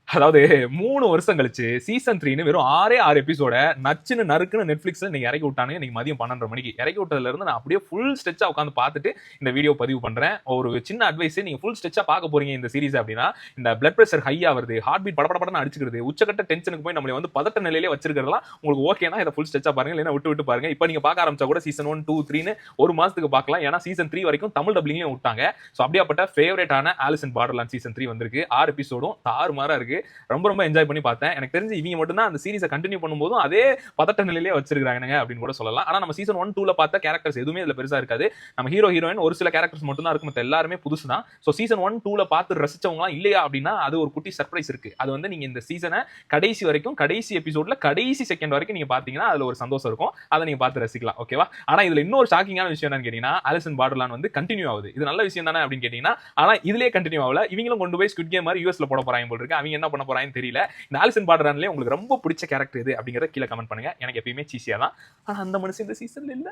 அதாவது 3 வருஷம் கழிச்சு சீசன் 3ன்னு வெறும் 6 எபிசோட நச்சுன்னு நறுக்குன்னு நெட்ஃபிளிக்ஸ்ல நீங்க இறக்கி விட்டானுங்க. இன்னைக்கு மதியம் 12:30 மணிக்கு இறக்கி விட்டதுல இருந்து நான் அப்படியே ஃபுல் ஸ்ட்ரெச்சா உட்காந்து பார்த்துட்டு இந்த வீடியோ பதிவு பண்றேன். ஒரு சின்ன அட்வைஸ், நீங்க ஃபுல் ஸ்ட்ரெச்சா பார்க்க போறீங்க இந்த சீரிஸ் அப்படின்னா, இந்த பிளட் பிரஷர் ஹை ஆகுறது, ஹார்ட் பீட் படபடன்னு அடிச்சுக்கிறது, உச்சக்கட்ட டென்ஷனுக்கு போய் நம்மளை வந்து பதட்ட நிலையிலே வச்சிருக்கிறதுலாம் உங்களுக்கு ஓகேனா இதை ஃபுல் ஸ்ட்ரெச்சா பாருங்க, இல்லைன்னா விட்டு விட்டு பாருங்க. இப்போ நீங்க பார்க்க ஆரம்பிச்சா கூட சீசன் 1, 2, 3ன்னு ஒரு மாசத்துக்கு பார்க்கலாம். ஏன்னா சீசன் 3 வரைக்கும் தமிழ் டப்ளிங்லயும் விட்டாங்க. ஸோ அப்படியாப்பட்ட ஃபேவரட்டான ஆலிஸ் இன் பார்டர்லாண்ட் சீசன் 3 வந்திருக்கு. 6 எபிசோடும் தாறுமாறா இருக்கு. ரொம்ப என்ஜாய் பண்ணி பார்த்தேன். எனக்கு தெரிஞ்சு இவங்க மட்டும் தான் அந்த சீரிஸை கண்டினியூ பண்ணும்போதும் அதே பதட்ட நிலையிலே வச்சிருக்காங்க அப்படின்னு கூட சொல்லலாம். ஆனா நம்ம சீசன் 1, 2ல பார்த்த கேரக்டர்ஸ் எதுவுமே இதுல பெருசா இருக்காது. நம்ம ஹீரோ ஹீரோயின் ஒரு சில கேரக்டர்ஸ் மட்டும் தான் இருக்கும், மத்த எல்லாருமே புதுசு தான். சோ சீசன் 1, 2ல பார்த்து ரசிச்சவங்க இல்லையா அப்படின்னா அது ஒரு குட்டி சர்ப்ரைஸ் இருக்கு. அது வந்து நீங்க இந்த சீசனை கடைசி வரைக்கும், கடைசி எபிசோட்ல கடைசி செகண்ட் வரைக்கும் நீங்க பாத்தீங்கன்னா அதுல ஒரு சந்தோஷம் இருக்கும். அதை நீங்க பார்த்து ரசிக்கலாம். ஓகேவா? ஆனா இதுல இன்னொரு ஷாக்கிங்கான விஷயம் என்னன்னு கேட்டீங்கன்னா, ஆலிஸ் இன் பார்டர்லாண்ட் வந்து கண்டினியூ ஆகுது. இது நல்ல விஷயம் தானே அப்படின்னு கேட்டீங்கன்னா, ஆனா இதுலயே கண்டினியூ ஆகல. இவங்களும் கொண்டு போய் ஸ்குவிட் கேம் மாதிரி யூஎஸ்ல போட போறாங்க போல இருக்கு. அவங்க என்ன பண்ண போறாங்கன்னு தெரியல. இந்த ஆலிஸ் இன் பார்டர்லாண்ட்லயே உங்களுக்கு ரொம்ப பிடிச்ச கேரக்டர் எது அப்படிங்கறத கீழே கமெண்ட் பண்ணுங்க. எனக்கு எப்பயுமே சீசியா தான். ஆனா அந்த மனுஷன் இந்த சீசன்ல இல்ல.